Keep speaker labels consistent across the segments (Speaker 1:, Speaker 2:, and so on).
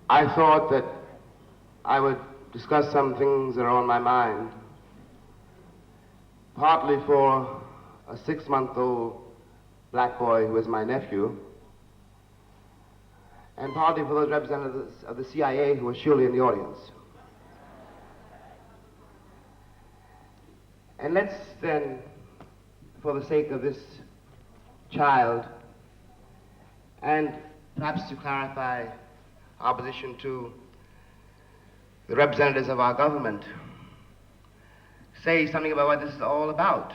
Speaker 1: I thought that I would discuss some things that are on my mind, partly for a 6-month-old black boy who is my nephew, and partly for those representatives of the CIA who are surely in the audience. And let's then, for the sake of this child, and perhaps to clarify our position to the representatives of our government, say something about what this is all about.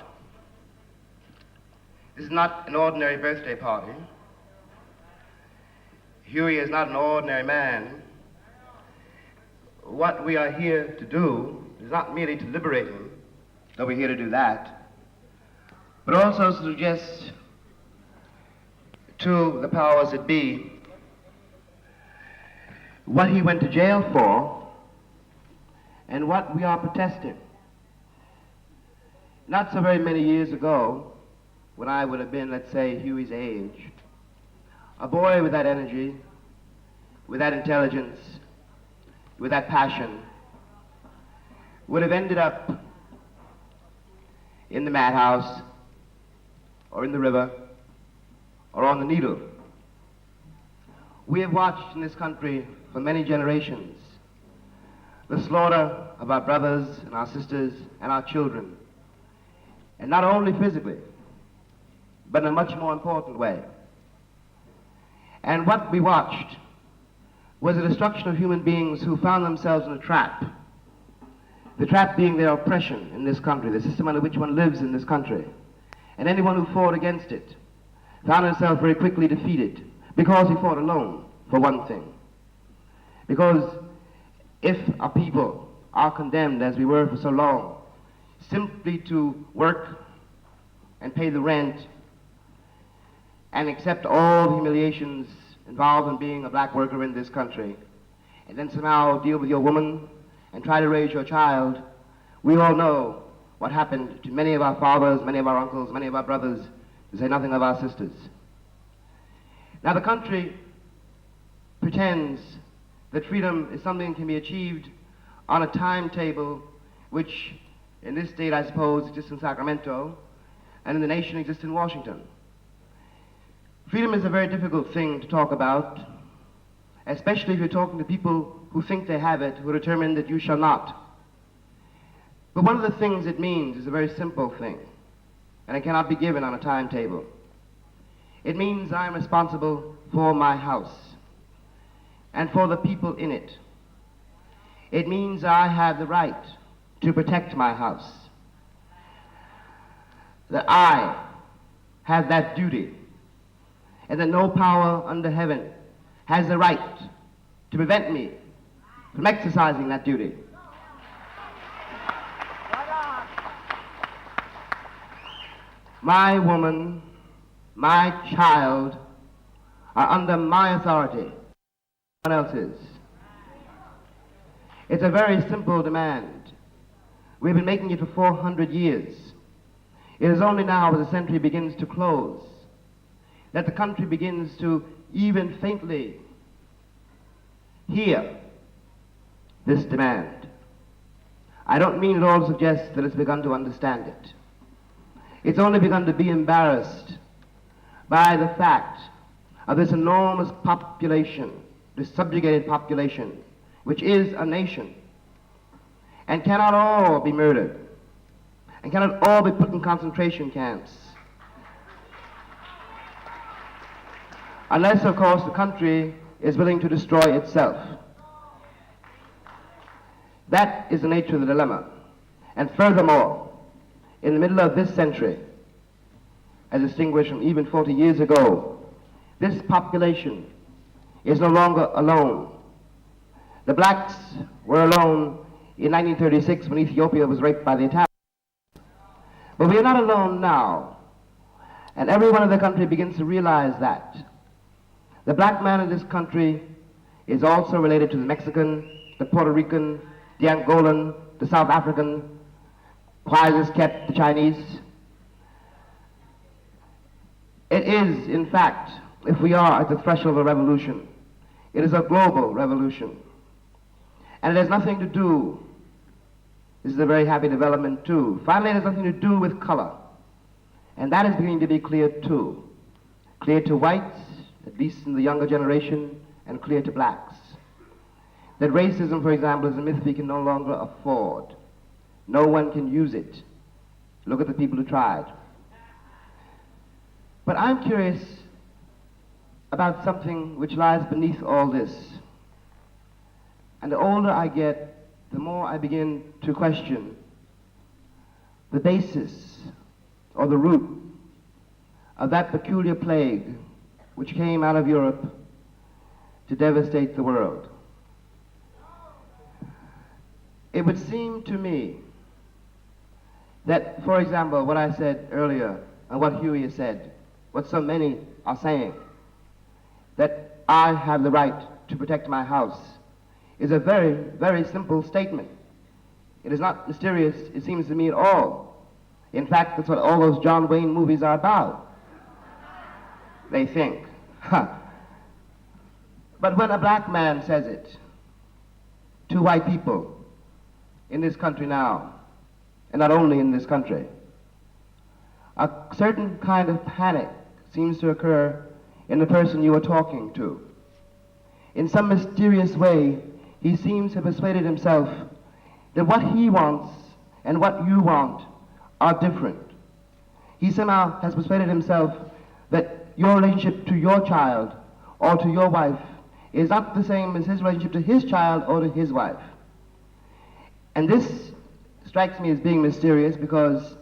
Speaker 1: This is not an ordinary birthday party. Huey is not an ordinary man. What we are here to do is not merely to liberate him, though we're here to do that, but also to suggest to the powers that be what he went to jail for and what we are protesting. Not so very many years ago, when I would have been, let's say, Huey's age, a boy with that energy, with that intelligence, with that passion, would have ended up in the madhouse, or in the river, or on the needle. We have watched in this country for many generations the slaughter of our brothers and our sisters and our children, and not only physically, but in a much more important way. And what we watched was the destruction of human beings who found themselves in a trap. The trap being their oppression in this country, the system under which one lives in this country. And anyone who fought against it found himself very quickly defeated, because he fought alone, for one thing. Because if a people are condemned, as we were for so long, simply to work and pay the rent and accept all the humiliations involved in being a black worker in this country, and then somehow deal with your woman and try to raise your child, we all know what happened to many of our fathers, many of our uncles, many of our brothers, to say nothing of our sisters. Now the country pretends that freedom is something that can be achieved on a timetable which in this state, I suppose, exists in Sacramento, and in the nation exists in Washington. Freedom is a very difficult thing to talk about, especially if you're talking to people who think they have it, who are determined that you shall not. But one of the things it means is a very simple thing, and it cannot be given on a timetable. It means I'm responsible for my house and for the people in it. It means I have the right to protect my house, that I have that duty, and that no power under heaven has the right to prevent me from exercising that duty. My woman, my child are under my authority, no one else's. It's a very simple demand. We've been making it for 400 years. It is only now, as the century begins to close, that the country begins to even faintly hear this demand. I don't mean at all to suggest that it's begun to understand it. It's only begun to be embarrassed by the fact of this enormous population, this subjugated population, which is a nation, and cannot all be murdered, and cannot all be put in concentration camps, unless, of course, the country is willing to destroy itself. That is the nature of the dilemma. And furthermore, in the middle of this century, as distinguished from even 40 years ago, this population is no longer alone. The blacks were alone in 1936 when Ethiopia was raped by the Italians. But we are not alone now. And everyone in the country begins to realize that. The black man in this country is also related to the Mexican, the Puerto Rican, the Angolan, the South African, quiet as kept, the Chinese. It is, in fact, if we are at the threshold of a revolution, It is a global revolution. And it has nothing to do, this is a very happy development too, finally it has nothing to do with color. And that is beginning to be clear too. Clear to whites, at least in the younger generation, and clear to blacks. That racism, for example, is a myth we can no longer afford. No one can use it. Look at the people who tried. But I'm curious about something which lies beneath all this. And the older I get, the more I begin to question the basis or the root of that peculiar plague which came out of Europe to devastate the world. It would seem to me that, for example, what I said earlier and what Huey has said, what so many are saying, that I have the right to protect my house, is a very, very simple statement. It is not mysterious, it seems to me, at all. In fact, that's what all those John Wayne movies are about. They think. But when a black man says it to white people in this country now, and not only in this country, a certain kind of panic seems to occur in the person you are talking to. In some mysterious way, he seems to have persuaded himself that what he wants and what you want are different. He somehow has persuaded himself that your relationship to your child or to your wife is not the same as his relationship to his child or to his wife. And this strikes me as being mysterious because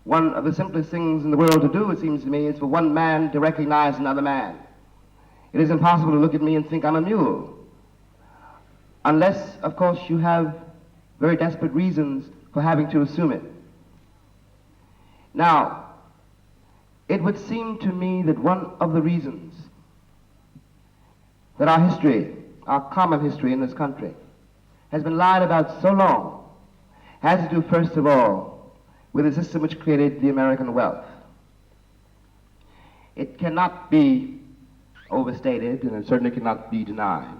Speaker 1: one of the simplest things in the world to do, it seems to me, is for one man to recognize another man. It is impossible to look at me and think I'm a mule. Unless, of course, you have very desperate reasons for having to assume it. Now, it would seem to me that one of the reasons that our history, our common history in this country, has been lied about so long has to do, first of all, with the system which created the American wealth. It cannot be overstated, and it certainly cannot be denied,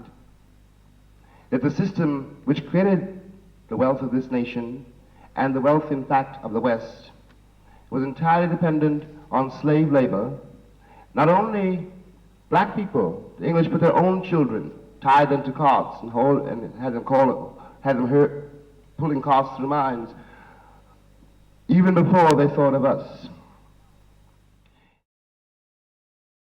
Speaker 1: that the system which created the wealth of this nation and the wealth, in fact, of the West was entirely dependent on slave labor. Not only black people, the English put their own children, tied them to carts and had them pulling carts through mines, even before they thought of us.